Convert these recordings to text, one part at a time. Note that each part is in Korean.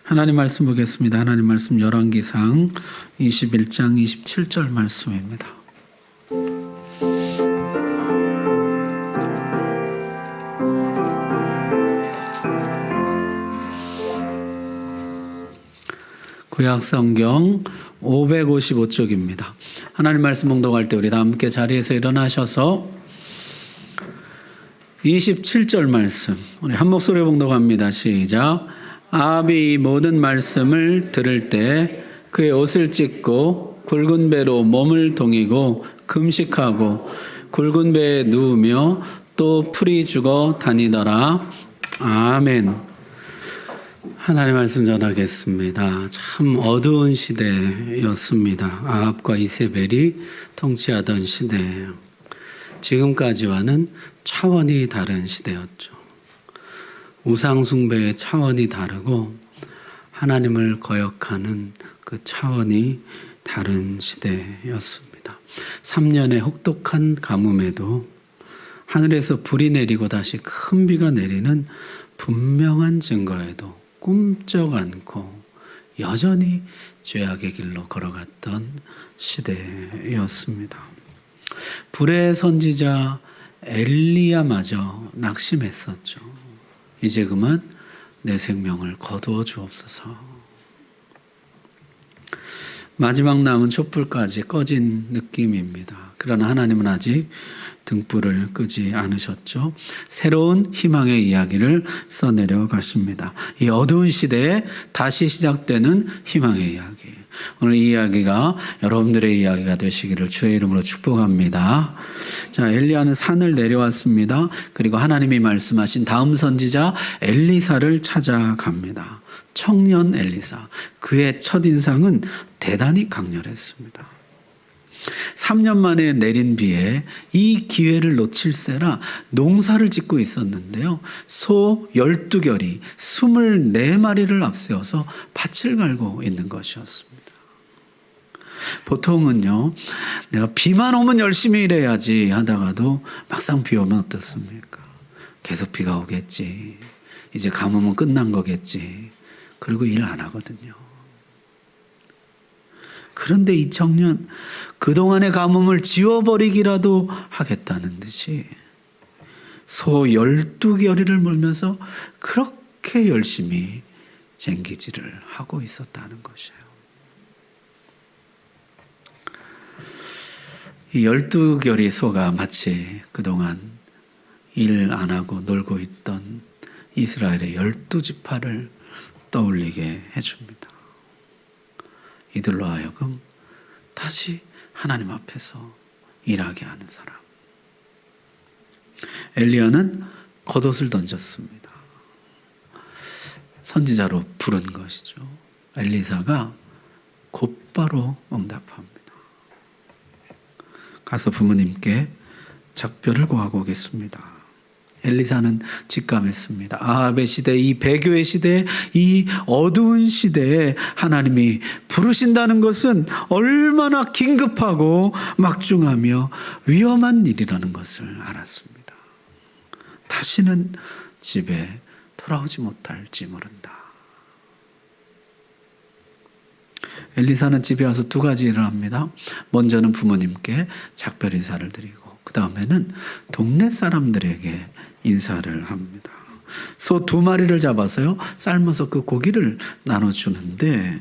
하나님 말씀 보겠습니다. 하나님 말씀 열왕기상 21장 27절 말씀입니다. 구약성경 555쪽입니다. 하나님 말씀 봉독할 때 우리 다 함께 자리에서 일어나셔서 27절 말씀 우리 한 목소리로 봉독합니다. 시작. 아합이 이 모든 말씀을 들을 때 그의 옷을 찢고 굵은 배로 몸을 동이고 금식하고 굵은 배에 누우며 또 풀이 죽어 다니더라. 아멘. 하나님 말씀 전하겠습니다. 참 어두운 시대였습니다. 아합과 이세벨이 통치하던 시대예요. 지금까지와는 차원이 다른 시대였죠. 우상 숭배의 차원이 다르고 하나님을 거역하는 그 차원이 다른 시대였습니다. 3년의 혹독한 가뭄에도 하늘에서 불이 내리고 다시 큰 비가 내리는 분명한 증거에도 꿈쩍 않고 여전히 죄악의 길로 걸어갔던 시대였습니다. 불의 선지자 엘리야마저 낙심했었죠. 이제 그만 내 생명을 거두어 주옵소서. 마지막 남은 촛불까지 꺼진 느낌입니다. 그러나 하나님은 아직 등불을 끄지 않으셨죠. 새로운 희망의 이야기를 써내려 가십니다. 이 어두운 시대에 다시 시작되는 희망의 이야기. 오늘 이 이야기가 여러분들의 이야기가 되시기를 주의 이름으로 축복합니다. 자, 엘리야는 산을 내려왔습니다. 그리고 하나님이 말씀하신 다음 선지자 엘리사를 찾아갑니다. 청년 엘리사. 그의 첫인상은 대단히 강렬했습니다. 3년 만에 내린 비에 이 기회를 놓칠세라 농사를 짓고 있었는데요. 소 12결이 24마리를 앞세워서 밭을 갈고 있는 것이었습니다. 보통은요, 내가 비만 오면 열심히 일해야지 하다가도 막상 비 오면 어떻습니까? 계속 비가 오겠지. 이제 가뭄은 끝난 거겠지. 그리고 일 안 하거든요. 그런데 이 청년 그동안의 가뭄을 지워버리기라도 하겠다는 듯이 소 12결의를 몰면서 그렇게 열심히 쟁기질을 하고 있었다는 것이에요. 이 12결의 소가 마치 그동안 일 안 하고 놀고 있던 이스라엘의 12지파를 떠올리게 해줍니다. 이들로 하여금 다시 하나님 앞에서 일하게 하는 사람. 엘리야는 겉옷을 던졌습니다. 선지자로 부른 것이죠. 엘리사가 곧바로 응답합니다. 가서 부모님께 작별을 고하고 오겠습니다. 엘리사는 직감했습니다. 아합의 시대, 이 배교의 시대, 이 어두운 시대에 하나님이 부르신다는 것은 얼마나 긴급하고 막중하며 위험한 일이라는 것을 알았습니다. 다시는 집에 돌아오지 못할지 모른다. 엘리사는 집에 와서 2가지 일을 합니다. 먼저는 부모님께 작별 인사를 드리고 그 다음에는 동네 사람들에게 인사를 합니다. 소 2마리를 잡아서요, 삶아서 그 고기를 나눠주는데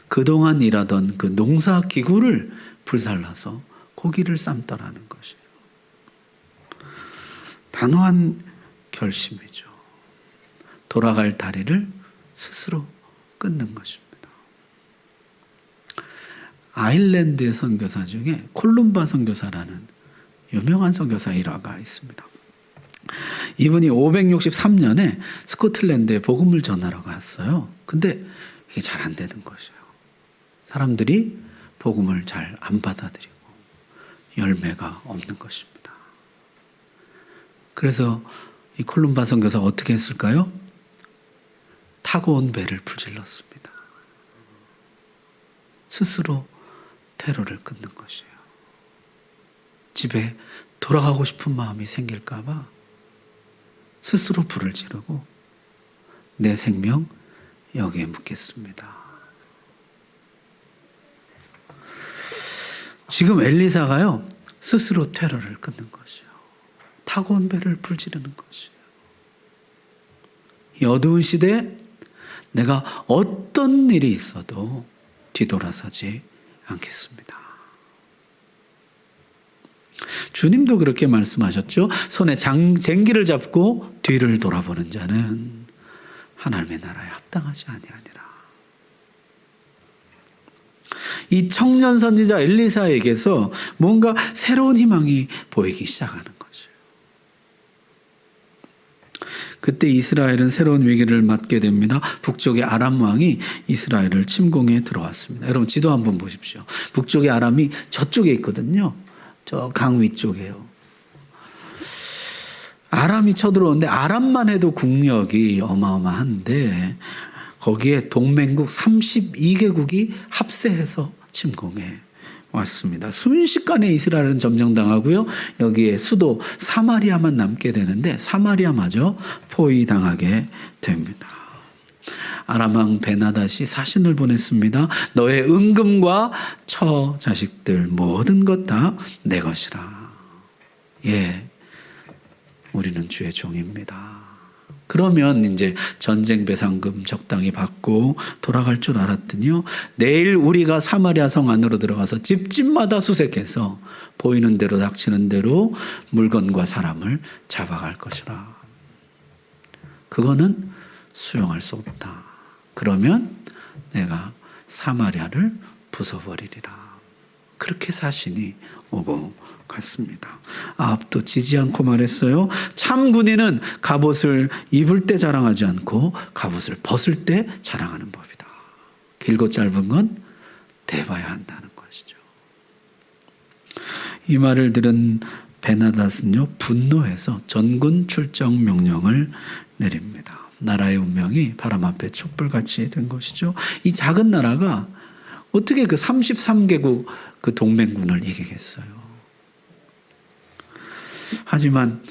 그동안 일하던 그 농사 기구를 불살라서 고기를 삶더라는 것이에요. 단호한 결심이죠. 돌아갈 다리를 스스로 끊는 것입니다. 아일랜드의 선교사 중에 콜룸바 선교사라는 유명한 선교사 일화가 있습니다. 이분이 563년에 스코틀랜드에 복음을 전하러 갔어요. 근데 이게 잘 안 되는 것이에요. 사람들이 복음을 잘 안 받아들이고 열매가 없는 것입니다. 그래서 이 콜룸바 선교사가 어떻게 했을까요? 타고 온 배를 불질렀습니다. 스스로 테러를 끊는 것이에요. 집에 돌아가고 싶은 마음이 생길까 봐 스스로 불을 지르고 내 생명 여기에 묻겠습니다. 지금 엘리사가요, 스스로 테러를 끊는 것이요. 타고 온 배를 불지르는 것이요. 이 어두운 시대에 내가 어떤 일이 있어도 뒤돌아서지 않겠습니다. 주님도 그렇게 말씀하셨죠. 손에 쟁기를 잡고 뒤를 돌아보는 자는 하나님의 나라에 합당하지 아니하니라. 이 청년 선지자 엘리사에게서 뭔가 새로운 희망이 보이기 시작하는 거죠. 그때 이스라엘은 새로운 위기를 맞게 됩니다. 북쪽의 아람 왕이 이스라엘을 침공해 들어왔습니다. 여러분 지도 한번 보십시오. 북쪽의 아람이 저쪽에 있거든요. 저 강 위쪽에요. 아람이 쳐들어오는데 아람만 해도 국력이 어마어마한데 거기에 동맹국 32개국이 합세해서 침공해 왔습니다. 순식간에 이스라엘은 점령당하고요. 여기에 수도 사마리아만 남게 되는데 사마리아마저 포위당하게 됩니다. 아람 왕 베나닷이 사신을 보냈습니다. 너의 은금과 처 자식들 모든 것 다 내 것이라. 예, 우리는 주의 종입니다. 그러면 이제 전쟁 배상금 적당히 받고 돌아갈 줄 알았더니요. 내일 우리가 사마리아 성 안으로 들어가서 집집마다 수색해서 보이는 대로 닥치는 대로 물건과 사람을 잡아갈 것이라. 그거는 수용할 수 없다. 그러면 내가 사마리아를 부숴버리리라. 그렇게 사신이 오고 갔습니다. 아합도 지지 않고 말했어요. 참 군인은 갑옷을 입을 때 자랑하지 않고 갑옷을 벗을 때 자랑하는 법이다. 길고 짧은 건 대봐야 한다는 것이죠. 이 말을 들은 베나닷은요, 분노해서 전군 출정 명령을 내립니다. 나라의 운명이 바람 앞에 촛불같이 된 것이죠. 이 작은 나라가 어떻게 그 33개국 그 동맹군을 이기겠어요. 하지만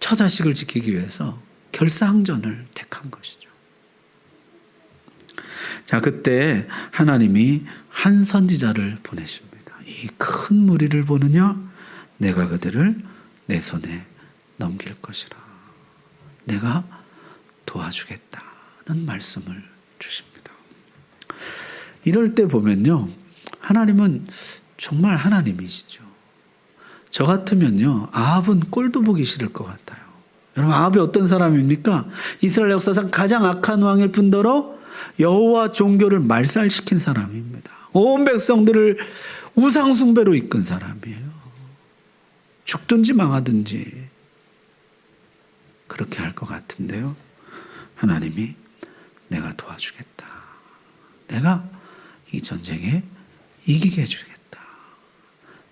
처자식을 지키기 위해서 결사항전을 택한 것이죠. 자, 그때 하나님이 한 선지자를 보내십니다. 이 큰 무리를 보느냐? 내가 그들을 내 손에 넘길 것이라. 내가 도와주겠다는 말씀을 주십니다. 이럴 때 보면요, 하나님은 정말 하나님이시죠. 저 같으면요, 아합은 꼴도 보기 싫을 것 같아요. 여러분, 아합이 어떤 사람입니까? 이스라엘 역사상 가장 악한 왕일 뿐더러 여호와 종교를 말살시킨 사람입니다. 온 백성들을 우상 숭배로 이끈 사람이에요. 죽든지 망하든지 그렇게 할 것 같은데요. 하나님이 내가 도와주겠다. 내가 이 전쟁에 이기게 해주겠다.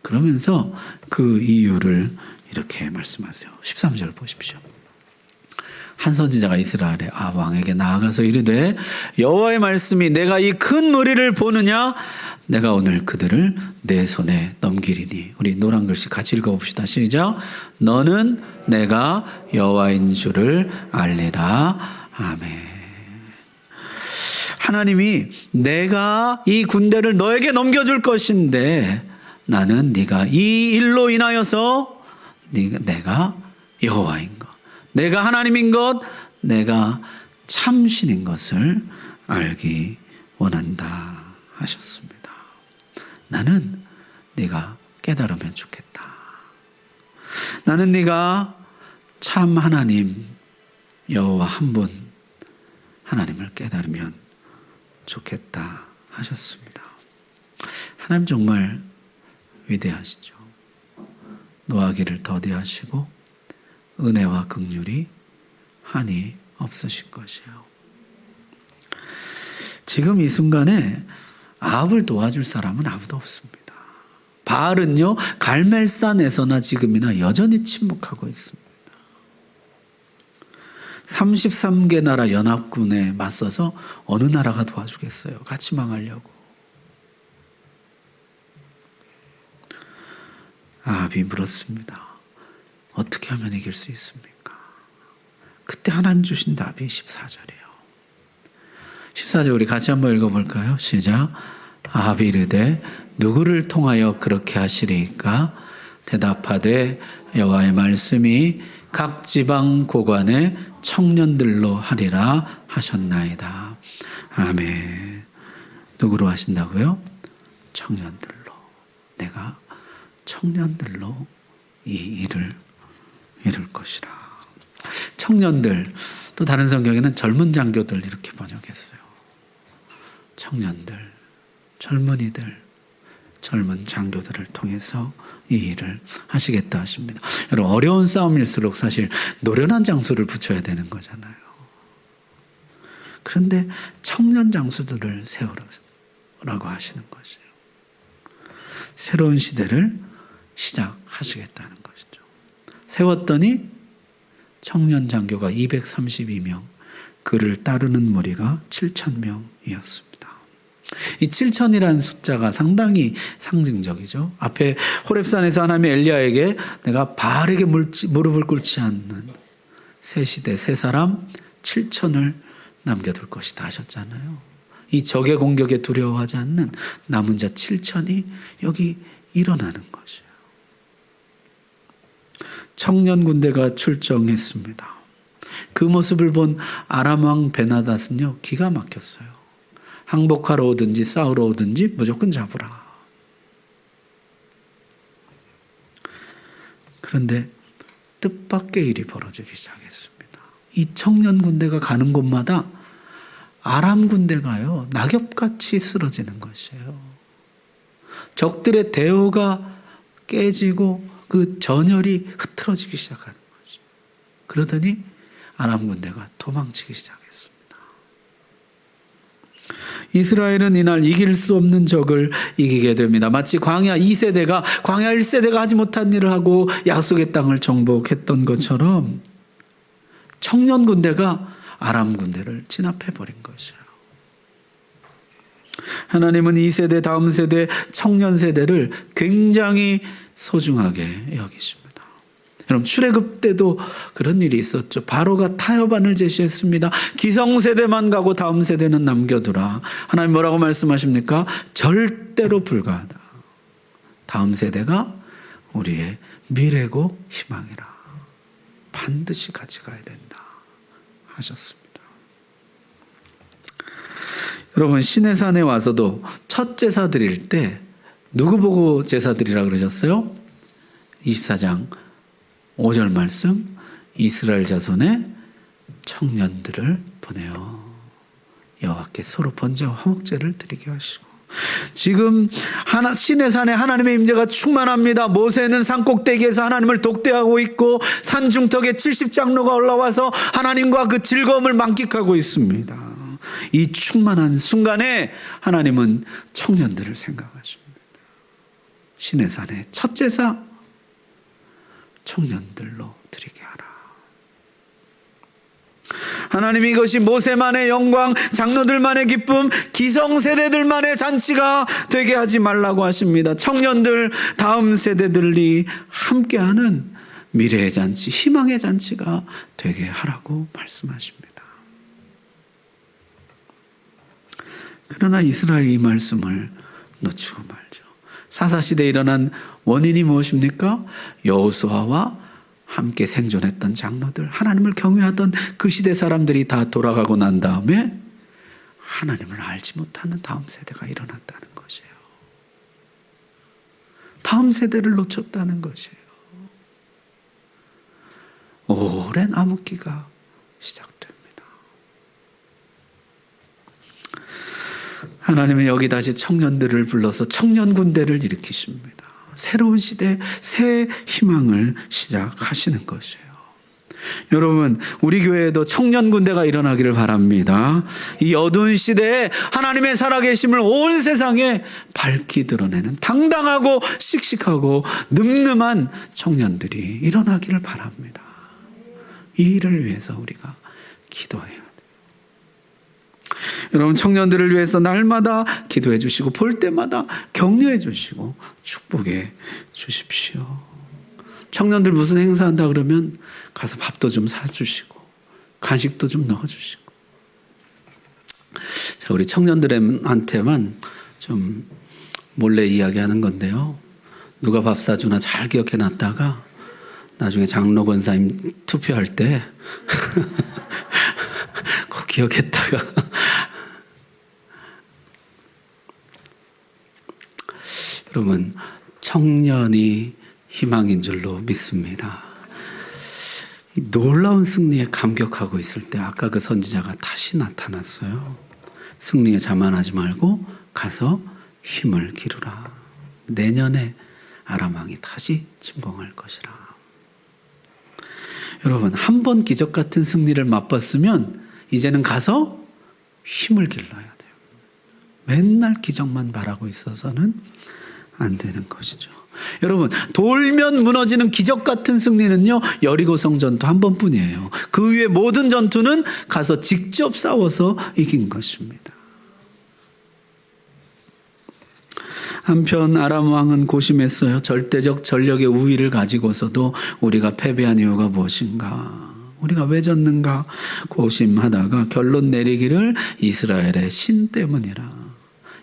그러면서 그 이유를 이렇게 말씀하세요. 13절 보십시오. 한 선지자가 이스라엘의 아합 왕에게 나아가서 이르되 여호와의 말씀이 내가 이 큰 무리를 보느냐? 내가 오늘 그들을 내 손에 넘기리니. 우리 노란 글씨 같이 읽어봅시다. 시작. 너는 내가 여호와인 줄을 알리라. 아멘. 하나님이 내가 이 군대를 너에게 넘겨줄 것인데 나는 네가 이 일로 인하여서 내가 여호와인 것, 내가 하나님인 것, 내가 참신인 것을 알기 원한다 하셨습니다. 나는 네가 깨달으면 좋겠다. 나는 네가 참 하나님 여호와 한 분 하나님을 깨달으면 좋겠다 하셨습니다. 하나님 정말 위대하시죠. 노하기를 더디하시고 은혜와 긍휼이 한이 없으신 것이에요. 지금 이 순간에 아합을 도와줄 사람은 아무도 없습니다. 바알은요, 갈멜산에서나 지금이나 여전히 침묵하고 있습니다. 33개 나라 연합군에 맞서서 어느 나라가 도와주겠어요? 같이 망하려고. 아합이 물었습니다. 어떻게 하면 이길 수 있습니까? 그때 하나님 주신 답이 14절이에요. 14절 우리 같이 한번 읽어볼까요? 시작. 아합이 이르되 누구를 통하여 그렇게 하시리이까? 대답하되 여호와의 말씀이 각 지방 고관의 청년들로 하리라 하셨나이다. 아멘. 누구로 하신다고요? 청년들로. 내가 청년들로 이 일을 이룰 것이라. 청년들, 또 다른 성경에는 젊은 장교들 이렇게 번역했어요. 청년들, 젊은이들, 젊은 장교들을 통해서 이 일을 하시겠다 하십니다. 여러분, 어려운 싸움일수록 사실 노련한 장수를 붙여야 되는 거잖아요. 그런데 청년 장수들을 세우라고 하시는 것이에요. 새로운 시대를 시작하시겠다는 것이죠. 세웠더니 청년 장교가 232명, 그를 따르는 무리가 7,000명이었습니다. 이 7,000이라는 숫자가 상당히 상징적이죠. 앞에 호렙산에서 하나님의 엘리야에게 내가 바알에게 무릎을 꿇지 않는 새 시대 새 사람 7,000을 남겨둘 것이다 하셨잖아요. 이 적의 공격에 두려워하지 않는 남은 자 7,000이 여기 일어나는 것이에요. 청년 군대가 출정했습니다. 그 모습을 본 아람 왕 베나닷은요, 기가 막혔어요. 항복하러 오든지 싸우러 오든지 무조건 잡으라. 그런데 뜻밖의 일이 벌어지기 시작했습니다. 이 청년 군대가 가는 곳마다 아람 군대가요, 낙엽같이 쓰러지는 것이에요. 적들의 대오가 깨지고 그 전열이 흐트러지기 시작하는 거죠. 그러더니 아람 군대가 도망치기 시작했습니다. 이스라엘은 이날 이길 수 없는 적을 이기게 됩니다. 마치 광야 2세대가 광야 1세대가 하지 못한 일을 하고 약속의 땅을 정복했던 것처럼 청년 군대가 아람 군대를 진압해버린 것이에요. 하나님은 2세대, 다음 세대, 청년 세대를 굉장히 소중하게 여기십니다. 여러분, 출애굽 때도 그런 일이 있었죠. 바로가 타협안을 제시했습니다. 기성세대만 가고 다음 세대는 남겨두라. 하나님 뭐라고 말씀하십니까? 절대로 불가하다. 다음 세대가 우리의 미래고 희망이라. 반드시 같이 가야 된다 하셨습니다. 여러분, 시내산에 와서도 첫 제사 드릴 때 누구 보고 제사 드리라 그러셨어요? 24장 5절 말씀, 이스라엘 자손의 청년들을 보내어 여호와께 서로 번제와 화목제를 드리게 하시고, 지금 시내산에 하나님의 임재가 충만합니다. 모세는 산꼭대기에서 하나님을 독대하고 있고 산 중턱에 70장로가 올라와서 하나님과 그 즐거움을 만끽하고 있습니다. 이 충만한 순간에 하나님은 청년들을 생각하십니다. 시내산의 첫 제사 청년들로 드리게 하라. 하나님, 이것이 모세만의 영광, 장로들만의 기쁨, 기성세대들만의 잔치가 되게 하지 말라고 하십니다. 청년들, 다음 세대들이 함께하는 미래의 잔치, 희망의 잔치가 되게 하라고 말씀하십니다. 그러나 이스라엘이 이 말씀을 놓치고 말죠. 사사시대에 일어난 원인이 무엇입니까? 여호수아와 함께 생존했던 장로들, 하나님을 경외하던 그 시대 사람들이 다 돌아가고 난 다음에 하나님을 알지 못하는 다음 세대가 일어났다는 것이에요. 다음 세대를 놓쳤다는 것이에요. 오랜 암흑기가 시작됩니다. 하나님은 여기 다시 청년들을 불러서 청년 군대를 일으키십니다. 새로운 시대, 새 희망을 시작하시는 것이에요. 여러분, 우리 교회에도 청년 군대가 일어나기를 바랍니다. 이 어두운 시대에 하나님의 살아계심을 온 세상에 밝히 드러내는 당당하고 씩씩하고 늠름한 청년들이 일어나기를 바랍니다. 이 일을 위해서 우리가 기도해야 돼요. 여러분, 청년들을 위해서 날마다 기도해 주시고 볼 때마다 격려해 주시고 축복해 주십시오. 청년들 무슨 행사한다 그러면 가서 밥도 좀 사주시고 간식도 좀 넣어주시고, 자, 우리 청년들한테만 좀 몰래 이야기하는 건데요. 누가 밥 사주나 잘 기억해 놨다가 나중에 장로 권사님 투표할 때 꼭 기억했다가 여러분, 청년이 희망인 줄로 믿습니다. 이 놀라운 승리에 감격하고 있을 때 아까 그 선지자가 다시 나타났어요. 승리에 자만하지 말고 가서 힘을 기르라. 내년에 아람 왕이 다시 침공할 것이라. 여러분, 한 번 기적 같은 승리를 맛봤으면 이제는 가서 힘을 길러야 돼요. 맨날 기적만 바라고 있어서는 안 되는 것이죠. 여러분, 돌면 무너지는 기적 같은 승리는요, 여리고성 전투 한 번뿐이에요. 그 위에 모든 전투는 가서 직접 싸워서 이긴 것입니다. 한편 아람 왕은 고심했어요. 절대적 전력의 우위를 가지고서도 우리가 패배한 이유가 무엇인가? 우리가 왜 졌는가? 고심하다가 결론 내리기를 이스라엘의 신 때문이라.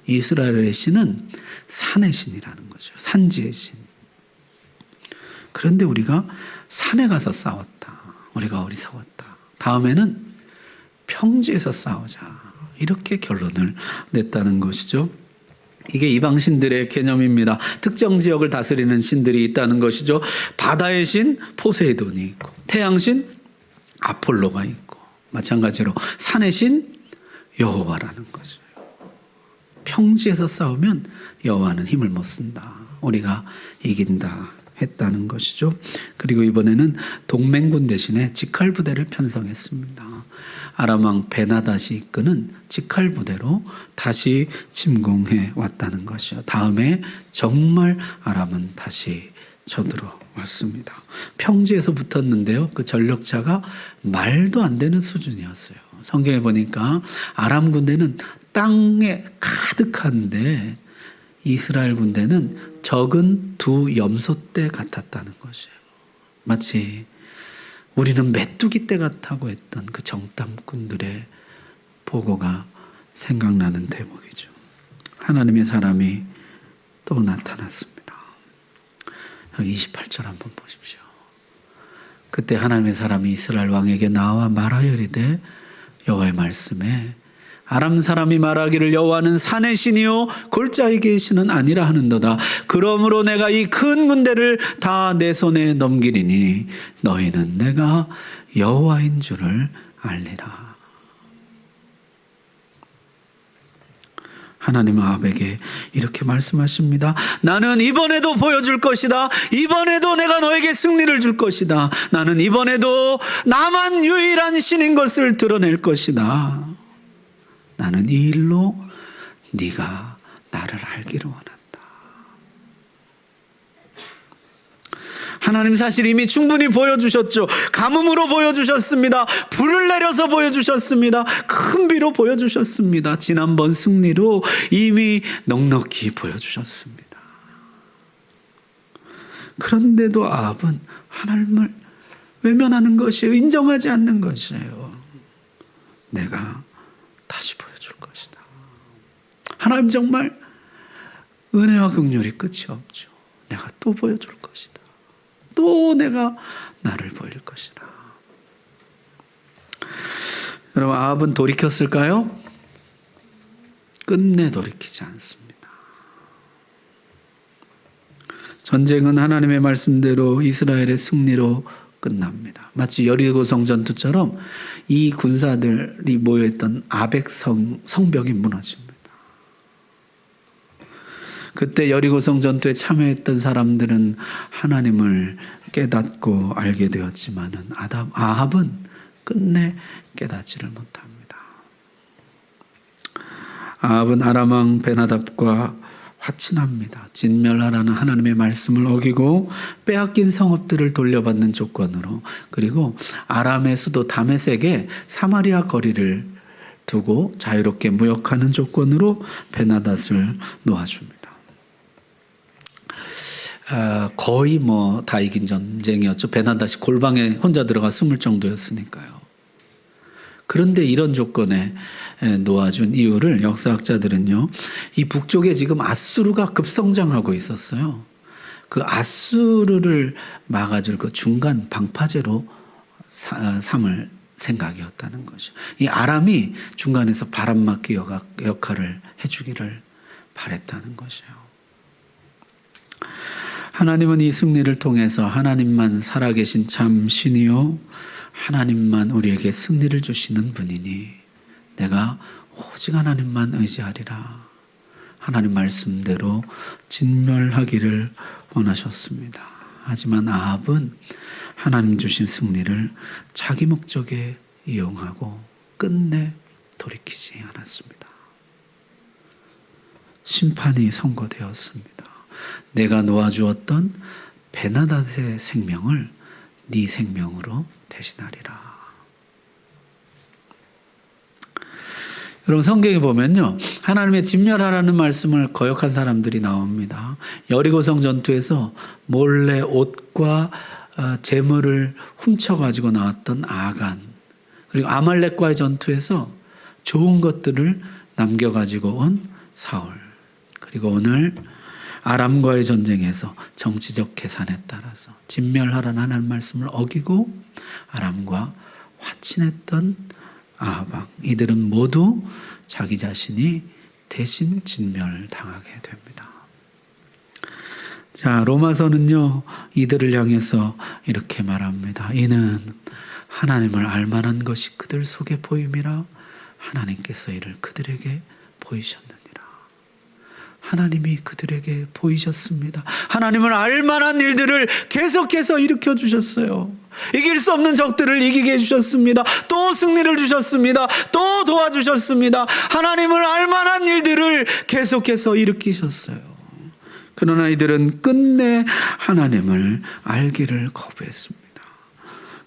이스라엘의 신은 산의 신이라는 거죠. 산지의 신. 그런데 우리가 산에 가서 싸웠다. 우리가 어리석었다. 다음에는 평지에서 싸우자. 이렇게 결론을 냈다는 것이죠. 이게 이방신들의 개념입니다. 특정 지역을 다스리는 신들이 있다는 것이죠. 바다의 신 포세이돈이 있고, 태양신 아폴로가 있고, 마찬가지로 산의 신 여호와라는 거죠. 평지에서 싸우면 여호와는 힘을 못 쓴다. 우리가 이긴다 했다는 것이죠. 그리고 이번에는 동맹군 대신에 직할 부대를 편성했습니다. 아람 왕 베나닷이 이끄는 직할 부대로 다시 침공해 왔다는 것이요. 다음에 정말 아람은 다시 쳐들어왔습니다. 평지에서 붙었는데요. 그 전력차가 말도 안 되는 수준이었어요. 성경에 보니까 아람 군대는 땅에 가득한데 이스라엘 군대는 적은 두 염소떼 같았다는 것이에요. 마치 우리는 메뚜기 떼 같다고 했던 그 정탐꾼들의 보고가 생각나는 대목이죠. 하나님의 사람이 또 나타났습니다. 28절 한번 보십시오. 그때 하나님의 사람이 이스라엘 왕에게 나와 말하여 이르되 여호와의 말씀에 아람 사람이 말하기를 여호와는 산의 신이요 골짜기의 계시는 아니라 하는도다. 그러므로 내가 이 큰 군대를 다 내 손에 넘기리니 너희는 내가 여호와인 줄을 알리라. 하나님은 아합에게 이렇게 말씀하십니다. 나는 이번에도 보여줄 것이다. 이번에도 내가 너에게 승리를 줄 것이다. 나는 이번에도 나만 유일한 신인 것을 드러낼 것이다. 나는 이 일로 네가 나를 알기를 원한다. 하나님 사실 이미 충분히 보여주셨죠. 가뭄으로 보여주셨습니다. 불을 내려서 보여주셨습니다. 큰 비로 보여주셨습니다. 지난번 승리로 이미 넉넉히 보여주셨습니다. 그런데도 아합은 하나님을 외면하는 것이에요. 인정하지 않는 것이에요. 내가 다시 보여줄 것이다. 하나님 정말 은혜와 긍휼이 끝이 없죠. 내가 또 보여줄 것이다. 또 내가 나를 보일 것이다. 여러분, 아합은 돌이켰을까요? 끝내 돌이키지 않습니다. 전쟁은 하나님의 말씀대로 이스라엘의 승리로 끝납니다. 마치 여리고성 전투처럼 이 군사들이 모여있던 아벡 성벽이 무너집니다. 그때 여리고성 전투에 참여했던 사람들은 하나님을 깨닫고 알게 되었지만은 아합은 끝내 깨닫지를 못합니다. 아합은 아람 왕 베나답과 화친합니다. 진멸하라는 하나님의 말씀을 어기고 빼앗긴 성읍들을 돌려받는 조건으로, 그리고 아람의 수도 다메섹에 사마리아 거리를 두고 자유롭게 무역하는 조건으로 베나닷을 놓아줍니다. 거의 다 이긴 전쟁이었죠. 베나닷이 골방에 혼자 들어가 숨을 정도였으니까요. 그런데 이런 조건에 놓아준 이유를 역사학자들은요, 이 북쪽에 지금 아수르가 급성장하고 있었어요. 그 아수르를 막아줄 그 중간 방파제로 삼을 생각이었다는 거죠. 이 아람이 중간에서 바람막기 역할을 해주기를 바랬다는 것이에요. 하나님은 이 승리를 통해서 하나님만 살아계신 참 신이요 하나님만 우리에게 승리를 주시는 분이니 내가 오직 하나님만 의지하리라. 하나님 말씀대로 진멸하기를 원하셨습니다. 하지만 아합은 하나님 주신 승리를 자기 목적에 이용하고 끝내 돌이키지 않았습니다. 심판이 선고되었습니다. 내가 놓아주었던 베나닷의 생명을 네 생명으로 대신하리라. 여러분 성경에 보면요, 하나님의 진멸하라는 말씀을 거역한 사람들이 나옵니다. 여리고성 전투에서 몰래 옷과 재물을 훔쳐가지고 나왔던 아간, 그리고 아말렉과의 전투에서 좋은 것들을 남겨가지고 온 사울, 그리고 오늘 아람과의 전쟁에서 정치적 계산에 따라서 진멸하라는 하나님 말씀을 어기고 아람과 화친했던 아합, 이들은 모두 자기 자신이 대신 진멸당하게 됩니다. 자, 로마서는요, 이들을 향해서 이렇게 말합니다. 이는 하나님을 알만한 것이 그들 속에 보임이라 하나님께서 이를 그들에게 보이셨느니라. 하나님이 그들에게 보이셨습니다. 하나님을 알만한 일들을 계속해서 일으켜 주셨어요. 이길 수 없는 적들을 이기게 해주셨습니다. 또 승리를 주셨습니다. 또 도와주셨습니다. 하나님을 알만한 일들을 계속해서 일으키셨어요. 그러나 이들은 끝내 하나님을 알기를 거부했습니다.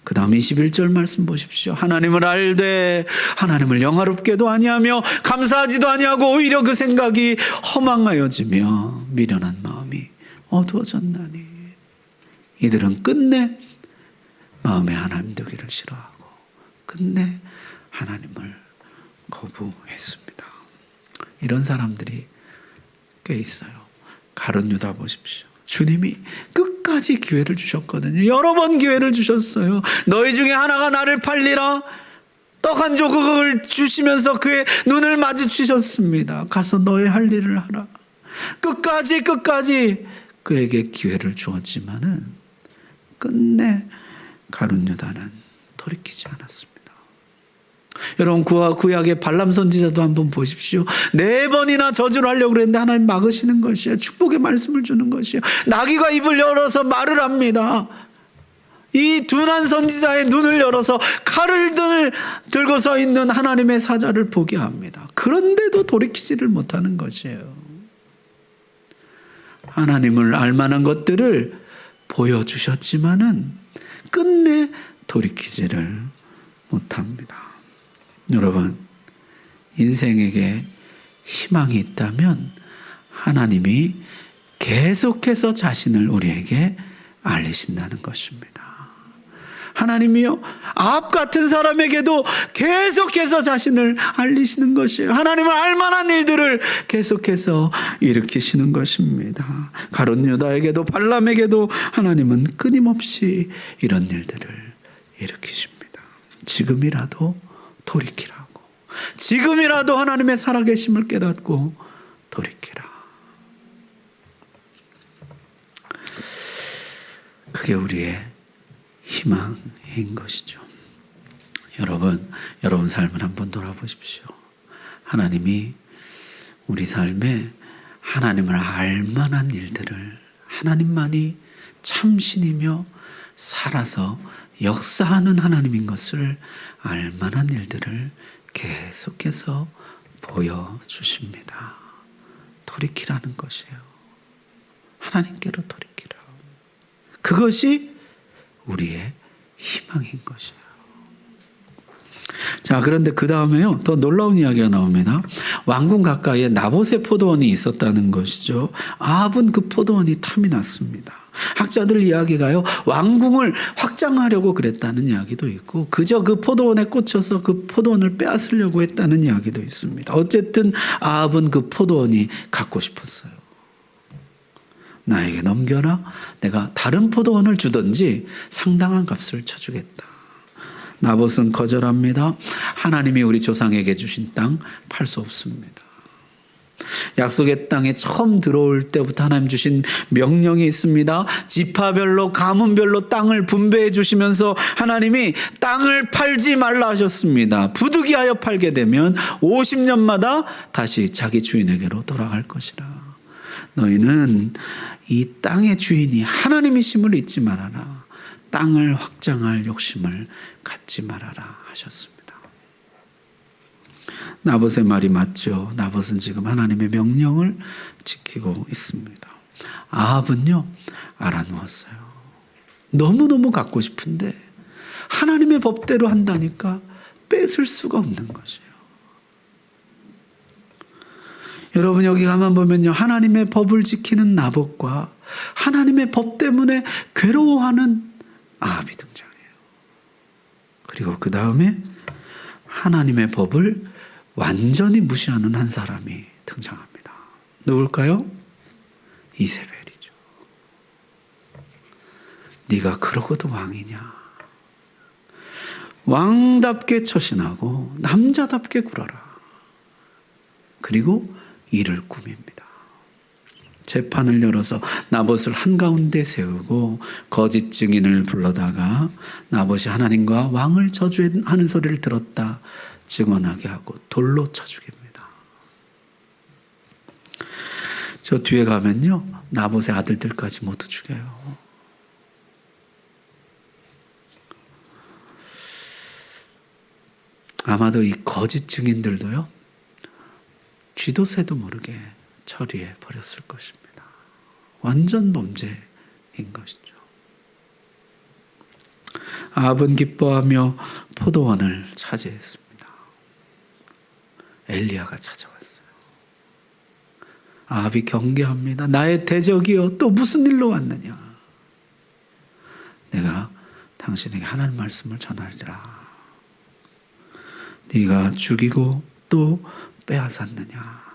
그 다음 21절 말씀 보십시오. 하나님을 알되 하나님을 영화롭게도 아니하며 감사하지도 아니하고 오히려 그 생각이 허망하여지며 미련한 마음이 어두워졌나니. 이들은 끝내 마음에 하나님 되기를 싫어하고 끝내 하나님을 거부했습니다. 이런 사람들이 꽤 있어요. 가룟 유다 보십시오. 주님이 끝까지 기회를 주셨거든요. 여러 번 기회를 주셨어요. 너희 중에 하나가 나를 팔리라. 떡 한 조각을 주시면서 그의 눈을 마주치셨습니다. 가서 너의 할 일을 하라. 끝까지 그에게 기회를 주었지만은 끝내 가룟 유다는 돌이키지 않았습니다. 여러분 구약의 발람 선지자도 한번 보십시오. 4번이나 저주를 하려고 그랬는데 하나님 막으시는 것이에요. 축복의 말씀을 주는 것이에요. 나귀가 입을 열어서 말을 합니다. 이 둔한 선지자의 눈을 열어서 칼을 들고 서 있는 하나님의 사자를 보게 합니다. 그런데도 돌이키지를 못하는 것이에요. 하나님을 알만한 것들을 보여주셨지만은 끝내 돌이키지를 못합니다. 여러분, 인생에게 희망이 있다면 하나님이 계속해서 자신을 우리에게 알리신다는 것입니다. 하나님이요, 아합 같은 사람에게도 계속해서 자신을 알리시는 것이에요. 하나님을 알만한 일들을 계속해서 일으키시는 것입니다. 가룟 유다에게도 발람에게도 하나님은 끊임없이 이런 일들을 일으키십니다. 지금이라도 돌이키라고. 지금이라도 하나님의 살아계심을 깨닫고 돌이키라. 그게 우리의 희망인 것이죠. 여러분 삶을 한번 돌아보십시오. 하나님이 우리 삶에 하나님을 알만한 일들을, 하나님만이 참신이며 살아서 역사하는 하나님인 것을 알만한 일들을 계속해서 보여주십니다. 돌이키라는 것이에요. 하나님께로 돌이키라. 그것이 우리의 희망인 것이에요. 자, 그런데 그 다음에요, 더 놀라운 이야기가 나옵니다. 왕궁 가까이에 나봇의 포도원이 있었다는 것이죠. 아합은 그 포도원이 탐이 났습니다. 학자들 이야기가요, 왕궁을 확장하려고 그랬다는 이야기도 있고, 그저 그 포도원에 꽂혀서 그 포도원을 빼앗으려고 했다는 이야기도 있습니다. 어쨌든 아합은 그 포도원이 갖고 싶었어요. 나에게 넘겨라. 내가 다른 포도원을 주든지 상당한 값을 쳐주겠다. 나봇은 거절합니다. 하나님이 우리 조상에게 주신 땅 팔 수 없습니다. 약속의 땅에 처음 들어올 때부터 하나님 주신 명령이 있습니다. 지파별로 가문별로 땅을 분배해 주시면서 하나님이 땅을 팔지 말라 하셨습니다. 부득이하여 팔게 되면 50년마다 다시 자기 주인에게로 돌아갈 것이라. 너희는 이 땅의 주인이 하나님이심을 잊지 말아라. 땅을 확장할 욕심을 갖지 말아라 하셨습니다. 나봇의 말이 맞죠. 나봇은 지금 하나님의 명령을 지키고 있습니다. 아합은요, 알아누웠어요. 너무너무 갖고 싶은데 하나님의 법대로 한다니까 뺏을 수가 없는 것이에요. 여러분, 여기 가만 보면요, 하나님의 법을 지키는 나봇과 하나님의 법 때문에 괴로워하는 아합이 등장해요. 그리고 그 다음에 하나님의 법을 완전히 무시하는 한 사람이 등장합니다. 누굴까요? 이세벨이죠. 네가 그러고도 왕이냐? 왕답게 처신하고 남자답게 굴어라. 그리고 이를 꾸밉니다. 재판을 열어서 나봇을 한가운데 세우고 거짓 증인을 불러다가 나봇이 하나님과 왕을 저주하는 소리를 들었다 증언하게 하고 돌로 쳐 죽입니다. 저 뒤에 가면요, 나봇의 아들들까지 모두 죽여요. 아마도 이 거짓 증인들도요, 쥐도 새도 모르게 처리해 버렸을 것입니다. 완전 범죄인 것이죠. 아합은 기뻐하며 포도원을 차지했습니다. 엘리야가 찾아왔어요. 아합이 경계합니다. 나의 대적이여, 또 무슨 일로 왔느냐? 내가 당신에게 하나님 말씀을 전하리라. 네가 죽이고 또 빼앗았느냐?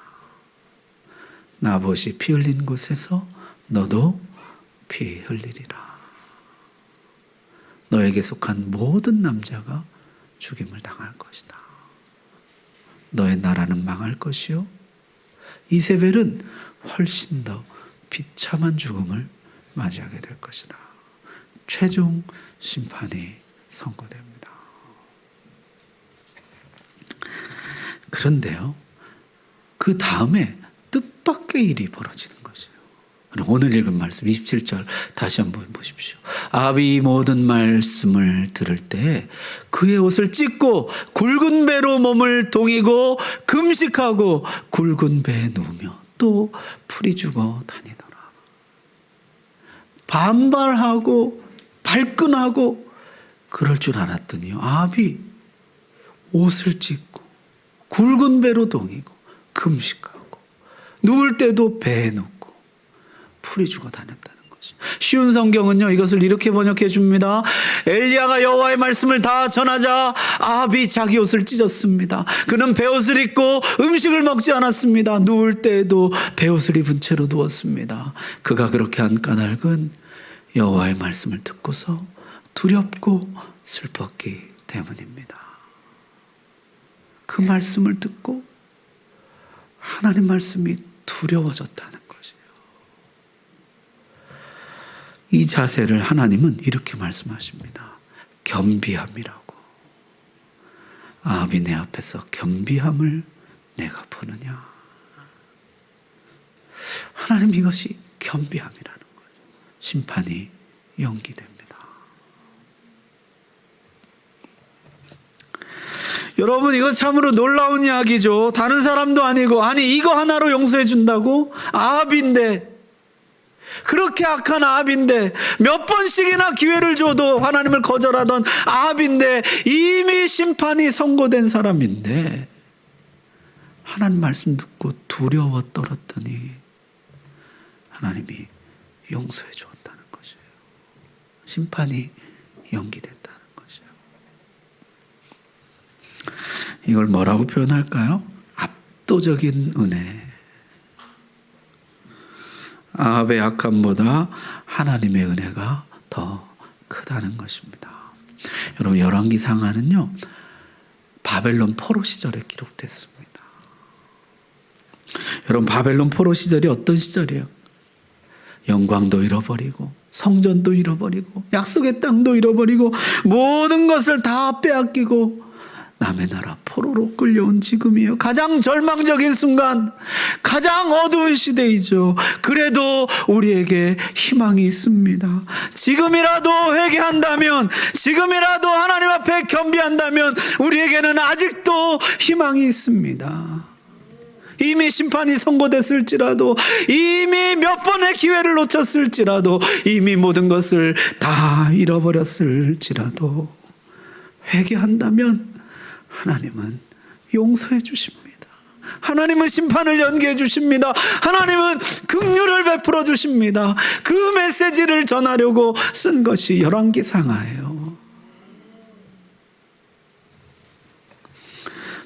나봇이 피 흘린 곳에서 너도 피 흘리리라. 너에게 속한 모든 남자가 죽임을 당할 것이다. 너의 나라는 망할 것이요, 이세벨은 훨씬 더 비참한 죽음을 맞이하게 될 것이다. 최종 심판이 선고됩니다. 그런데요, 그 다음에 뜻밖의 일이 벌어지는 것이에요. 오늘 읽은 말씀 27절 다시 한번 보십시오. 아합이 이 모든 말씀을 들을 때 그의 옷을 찢고 굵은 배로 몸을 동이고 금식하고 굵은 배에 누우며 또 풀이 죽어 다니더라. 반발하고 발끈하고 그럴 줄 알았더니요, 아합이 옷을 찢고 굵은 배로 동이고 금식하고 누울 때도 배에 눕고 풀이 죽어 다녔다는 것이. 쉬운 성경은요, 이것을 이렇게 번역해 줍니다. 엘리야가 여호와의 말씀을 다 전하자 아합이 자기 옷을 찢었습니다. 그는 베옷을 입고 음식을 먹지 않았습니다. 누울 때에도 베옷을 입은 채로 누웠습니다. 그가 그렇게 한 까닭은 여호와의 말씀을 듣고서 두렵고 슬펐기 때문입니다. 그 말씀을 듣고 하나님 말씀이 두려워졌다는 것이에요. 이 자세를 하나님은 이렇게 말씀하십니다. 겸비함이라고. 아합이 내 앞에서 겸비함을 내가 보느냐. 하나님, 이것이 겸비함이라는 거예요. 심판이 연기됩니다. 여러분, 이거 참으로 놀라운 이야기죠. 다른 사람도 아니고, 아니 이거 하나로 용서해 준다고? 아합인데, 그렇게 악한 아합인데, 몇 번씩이나 기회를 줘도 하나님을 거절하던 아합인데, 이미 심판이 선고된 사람인데 하나님 말씀 듣고 두려워 떨었더니 하나님이 용서해 주었다는 거예요. 심판이 연기됐다는 것이요. 이걸 뭐라고 표현할까요? 압도적인 은혜. 아합의 악함보다 하나님의 은혜가 더 크다는 것입니다. 여러분, 열왕기상하는요, 바벨론 포로 시절에 기록됐습니다. 여러분, 바벨론 포로 시절이 어떤 시절이에요? 영광도 잃어버리고 성전도 잃어버리고 약속의 땅도 잃어버리고 모든 것을 다 빼앗기고 남의 나라 포로로 끌려온 지금이에요. 가장 절망적인 순간, 가장 어두운 시대이죠. 그래도 우리에게 희망이 있습니다. 지금이라도 회개한다면, 지금이라도 하나님 앞에 겸비한다면 우리에게는 아직도 희망이 있습니다. 이미 심판이 선고됐을지라도, 이미 몇 번의 기회를 놓쳤을지라도, 이미 모든 것을 다 잃어버렸을지라도 회개한다면 하나님은 용서해 주십니다. 하나님은 심판을 연기해 주십니다. 하나님은 긍휼을 베풀어 주십니다. 그 메시지를 전하려고 쓴 것이 열왕기상하예요.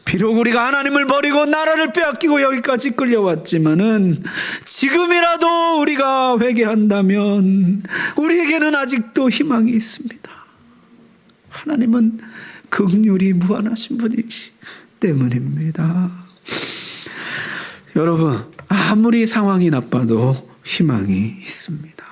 비록 우리가 하나님을 버리고 나라를 빼앗기고 여기까지 끌려왔지만은 지금이라도 우리가 회개한다면 우리에게는 아직도 희망이 있습니다. 하나님은 긍휼이 무한하신 분이시 때문입니다. 여러분, 아무리 상황이 나빠도 희망이 있습니다.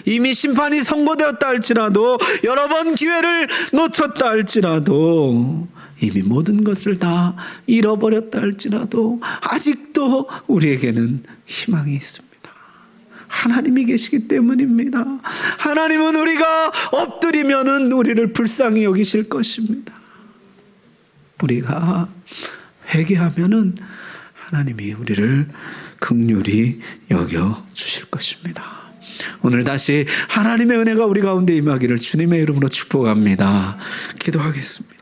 이미 심판이 선고되었다 할지라도, 여러 번 기회를 놓쳤다 할지라도, 이미 모든 것을 다 잃어버렸다 할지라도 아직도 우리에게는 희망이 있습니다. 하나님이 계시기 때문입니다. 하나님은 우리가 엎드리면은 우리를 불쌍히 여기실 것입니다. 우리가 회개하면은 하나님이 우리를 긍휼히 여겨 주실 것입니다. 오늘 다시 하나님의 은혜가 우리 가운데 임하기를 주님의 이름으로 축복합니다. 기도하겠습니다.